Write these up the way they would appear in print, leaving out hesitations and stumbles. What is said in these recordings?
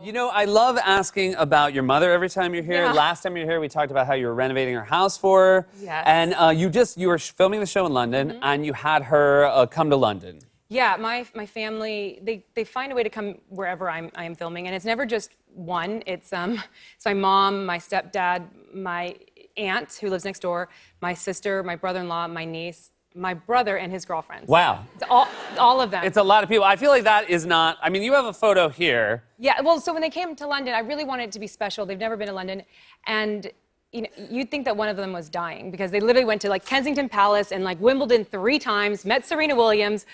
You know, I love asking about your mother every time you're here. Yeah. Last time you were here, we talked about how you were renovating her house for her. Yes. And you were filming the show in London, and you had her come to London. Yeah, my family, they find a way to come wherever I am filming, and it's never just one. It's my mom, my stepdad, my aunt who lives next door, my sister, my brother-in-law, my niece, my brother and his girlfriends. Wow. It's all of them. It's a lot of people. I feel like that is not, I mean, you have a photo here. Yeah, well, so when they came to London, I really wanted it to be special. They've never been to London, and you know, you'd think that one of them was dying because they literally went to like Kensington Palace and like Wimbledon 3 times, met Serena Williams.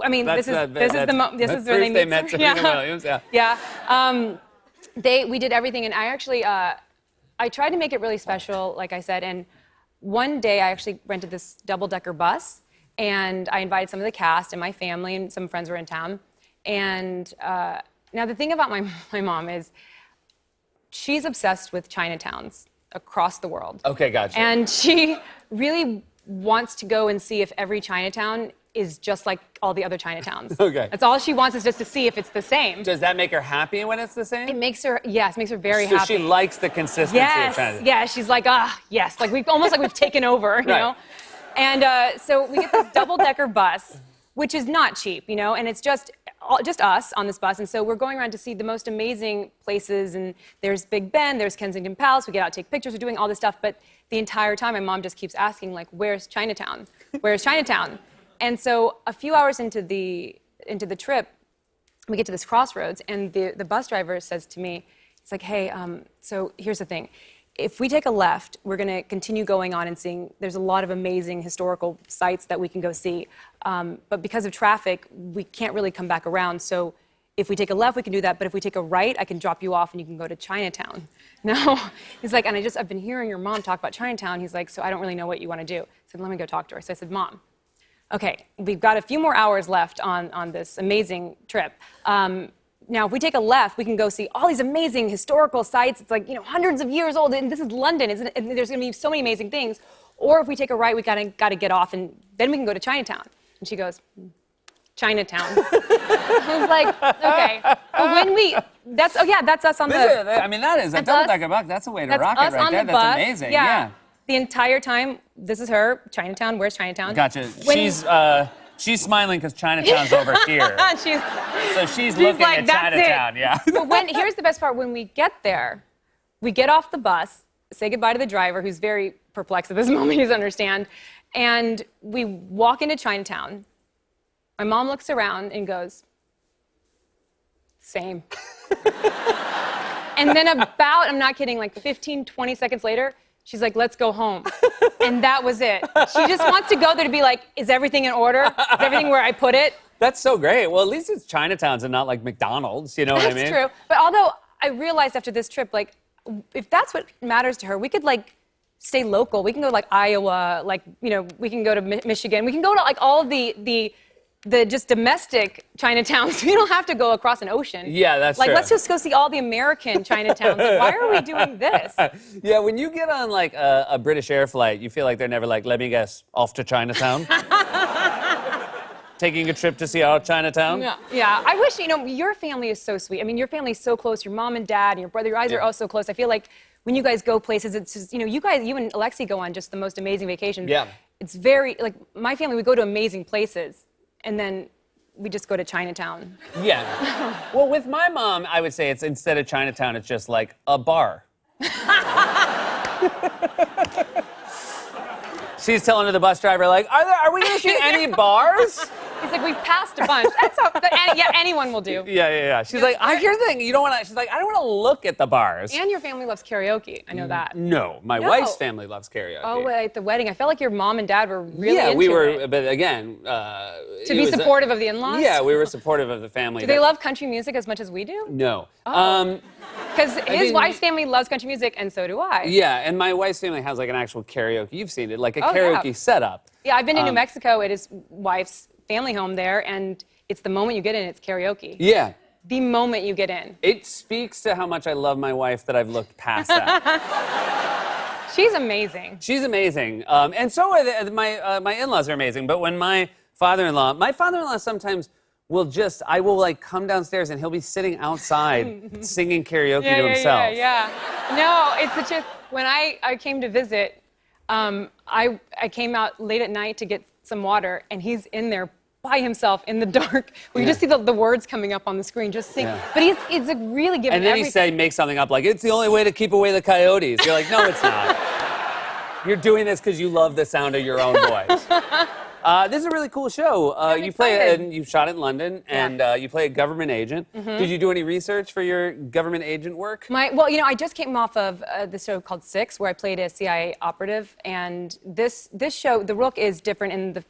I mean, this is where they met Serena Williams. Yeah. Yeah. We did everything, and I actually I tried to make it really special, like I said. And one day I actually rented this double-decker bus, and I invited some of the cast and my family, and some friends were in town. And now the thing about my mom is she's obsessed with Chinatowns across the world. Okay, gotcha. And she really wants to go and see if every Chinatown is just like all the other Chinatowns. Okay. That's all she wants, is just to see if it's the same. Does that make her happy when it's the same? It makes her, yes, makes her very So happy. she likes the consistency of Chinatown. Yeah, she's like, yes, like we've almost like we've taken over, you know? And so we get this double-decker bus, which is not cheap, you know, and it's just us on this bus. And so we're going around to see the most amazing places, and there's Big Ben, there's Kensington Palace, we get out, take pictures, we're doing all this stuff, but the entire time my mom just keeps asking, like, where's Chinatown? Where's Chinatown? And so a few hours into the trip, we get to this crossroads, and the bus driver says to me, it's like, hey, so here's the thing. If we take a left, we're going to continue going on and seeing, there's a lot of amazing historical sites that we can go see. But because of traffic, we can't really come back around. So if we take a left, we can do that. But if we take a right, I can drop you off and you can go to Chinatown. No, he's like, and I've been hearing your mom talk about Chinatown. He's like, so I don't really know what you want to do. I said, let me go talk to her. So I said, Mom, okay, we've got a few more hours left on this amazing trip. Now, if we take a left, we can go see all these amazing historical sites. It's like, you know, hundreds of years old, and this is London, and there's going to be so many amazing things. Or if we take a right, we got to get off, and then we can go to Chinatown. And she goes, Chinatown. I was like, okay. But that's us on I mean, that is a double-decker bus. That's a way to rock it right there. That's amazing. Yeah. The entire time, this is her. Chinatown. Where's Chinatown? Gotcha. She's smiling because Chinatown's over here. She's looking like, at that's Chinatown. it. Yeah. But here's the best part. When we get there, we get off the bus, say goodbye to the driver, who's very perplexed at this moment. He doesn't understand. And we walk into Chinatown. My mom looks around and goes, same. And then about, I'm not kidding, like 15, 20 seconds later, she's like, let's go home. And that was it. She just wants to go there to be like, is everything in order? Is everything where I put it? That's so great. Well, at least it's Chinatowns and not like McDonald's, you know what I mean? That's true. But although I realized after this trip, like, if that's what matters to her, we could like stay local. We can go to like Iowa, like, you know, we can go to Michigan. We can go to like all of the just domestic Chinatowns. We don't have to go across an ocean. Yeah, that's true. Like, let's just go see all the American Chinatowns. Like, why are we doing this? Yeah, when you get on like a British Air flight, you feel like they're never like, let me guess, off to Chinatown? Taking a trip to see our Chinatown? Yeah. I wish, you know, your family is so sweet. I mean, your family's so close. Your mom and dad and your brother, your eyes are all so close. I feel like when you guys go places, it's just, you know, you and Alexi go on just the most amazing vacations. Yeah. It's very, like, my family, we go to amazing places, and then we just go to Chinatown. Yeah. Well, with my mom, I would say it's instead of Chinatown, it's just like a bar. She's telling to the bus driver, like, are we going to see any bars? He's like, we've passed a bunch. That's all. Yeah, anyone will do. Yeah. She's like, here's the thing. You don't want to. She's like, I don't want to look at the bars. And your family loves karaoke. I know that. No, my wife's family loves karaoke. Oh, at the wedding, I felt like your mom and dad were really into we were. it. But again, to be supportive of the in-laws. Yeah, we were supportive of the family. Do they love country music as much as we do? No. Because his wife's family loves country music, and so do I. Yeah, and my wife's family has like an actual karaoke. You've seen it, like a karaoke setup. Yeah, I've been to New Mexico at his wife's family home there, and it's the moment you get in, it's karaoke. Yeah. The moment you get in. It speaks to how much I love my wife that I've looked past that. She's amazing. She's amazing. And so are my in-laws are amazing. But when my father-in-law sometimes I will like come downstairs and he'll be sitting outside singing karaoke to himself. Yeah. No, it's the truth. When I came to visit, I came out late at night to get some water, and he's in there by himself in the dark. You just see the words coming up on the screen, just sing. Yeah. But he's like really giving And then everything. he makes something up like, it's the only way to keep away the coyotes. You're like, no, it's not. You're doing this because you love the sound of your own voice. This is a really cool show. I'm You excited. you shot it in London, and you play a government agent. Did you do any research for your government agent work? Well, I just came off of this show called Six, where I played a CIA operative, and this show, The Rook, is different in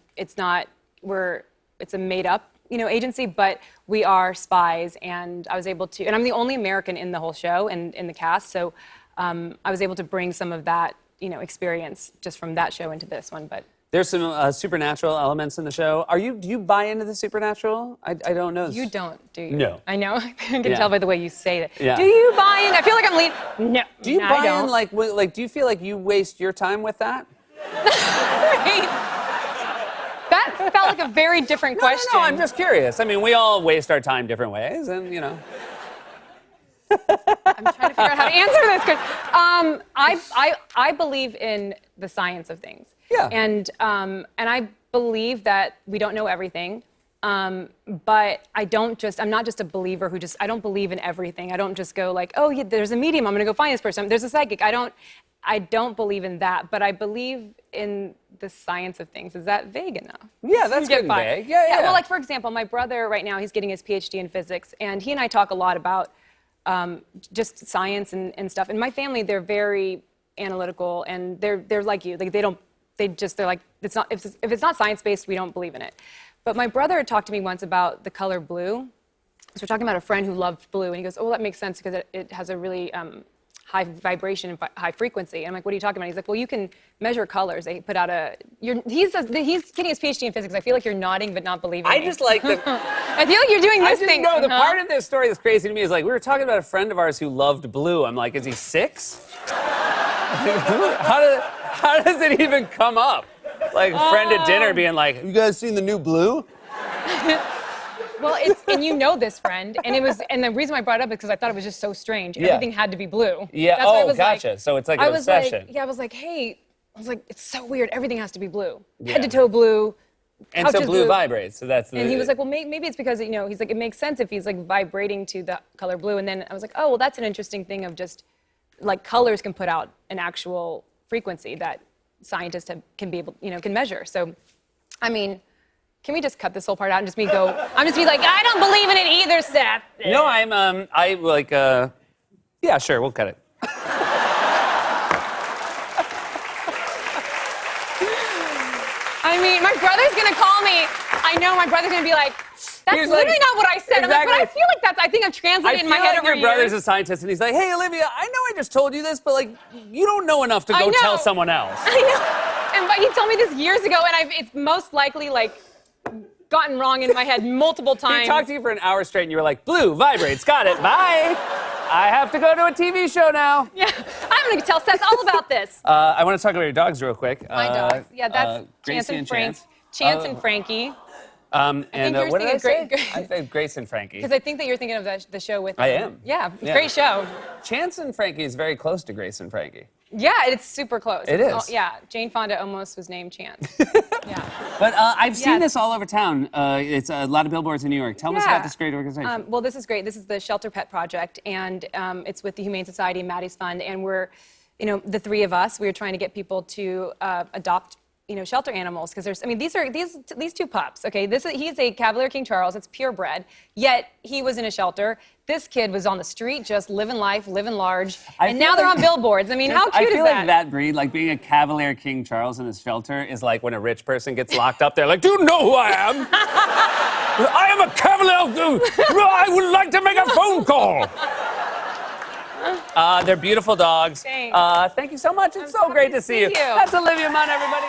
it's a made-up, agency, but we are spies, and I was able to, and I'm the only American in the whole show and in the cast, so I was able to bring some of that, experience just from that show into this one, but. There's some supernatural elements in the show. Do you buy into the supernatural? I don't know. You don't, do you? No. I know. I can tell by the way you say it. Yeah. Do you buy in? I feel like I'm leading. No. Do you I buy don't. in, do you feel like you waste your time with that? That felt like a very different question. No, I'm just curious. I mean, we all waste our time different ways, and I'm trying to figure out how to answer this. I believe in the science of things. Yeah. And I believe that we don't know everything. But I'm not just a believer I don't believe in everything. I don't just go like, oh, yeah, there's a medium, I'm gonna go find this person. There's a psychic. I don't believe in that, but I believe in the science of things. Is that vague enough? Yeah, that's good and vague. Yeah. Well, like, for example, my brother right now, he's getting his PhD in physics, and he and I talk a lot about just science and stuff. And my family, they're very analytical, and they're like you. Like, they're like, if it's not science-based, we don't believe in it. But my brother had talked to me once about the color blue. So we're talking about a friend who loved blue, and he goes, oh, that makes sense because it has a really high vibration and high frequency. And I'm like, what are you talking about? He's like, well, you can measure colors. They put out he's getting his PhD in physics. I feel like you're nodding but not believing I me. just like the. I feel like you're doing this thing. No, the part of this story that's crazy to me is like, we were talking about a friend of ours who loved blue. I'm like, is he 6? How does it even come up? Like, a friend at dinner being like, have you guys seen the new blue? Well, and this friend, and the reason I brought it up is because I thought it was just so strange. Yeah. Everything had to be blue. Yeah. That's why I was Gotcha. Like, so it's like an obsession. I was like, it's so weird. Everything has to be blue. Head to toe blue. And so blue vibrates. So that's the. And he was like, well, maybe it's because he's like, it makes sense if he's like vibrating to the color blue. And then I was like, oh, well, that's an interesting thing of just like colors can put out an actual frequency that scientists can measure. So, I mean. Can we just cut this whole part out and just I'm just like, I don't believe in it either, Seth. No, yeah, sure, we'll cut it. I mean, my brother's gonna call me. I know my brother's gonna be like, that's literally not what I said. Exactly. I'm like, but I feel like I think I've translated it in my head over your years. brother's a scientist, and he's like, hey, Olivia, I know I just told you this, but like, you don't know enough to go tell someone else. I know. But he told me this years ago, and it's most likely like gotten wrong in my head multiple times. He talked to you for an hour straight, and you were like, blue, vibrates, got it, bye. I have to go to a TV show now. Yeah, I'm gonna tell Seth all about this. I want to talk about your dogs real quick. My dogs. Yeah, that's Chance Gracie and Frank. Chance. Chance and Frankie. And you're what did I say? thinking I said Grace and Frankie. Because I think that you're thinking of the show with. I am. Yeah, great show. Chance and Frankie is very close to Grace and Frankie. Yeah, it's super close. It is. Oh, yeah, Jane Fonda almost was named Chance. Yeah. But I've seen Yes. this all over town. It's a lot of billboards in New York. Tell us about this great organization. Well, this is great. This is the Shelter Pet Project, and it's with the Humane Society and Maddie's Fund, and we're, the three of us. We're trying to get people to adopt, shelter animals because these two pups. Okay, he's a Cavalier King Charles. It's purebred. Yet he was in a shelter. This kid was on the street, just living life, living large, and now they're on billboards. I mean, how cute is that? I feel like that breed, like being a Cavalier King Charles in a shelter, is like when a rich person gets locked up. They're like, "Do you know who I am? I am a Cavalier. I would like to make a phone call." They're beautiful dogs. Thanks. Thank you so much. It's so great to see you. See you. That's Olivia Munn, everybody.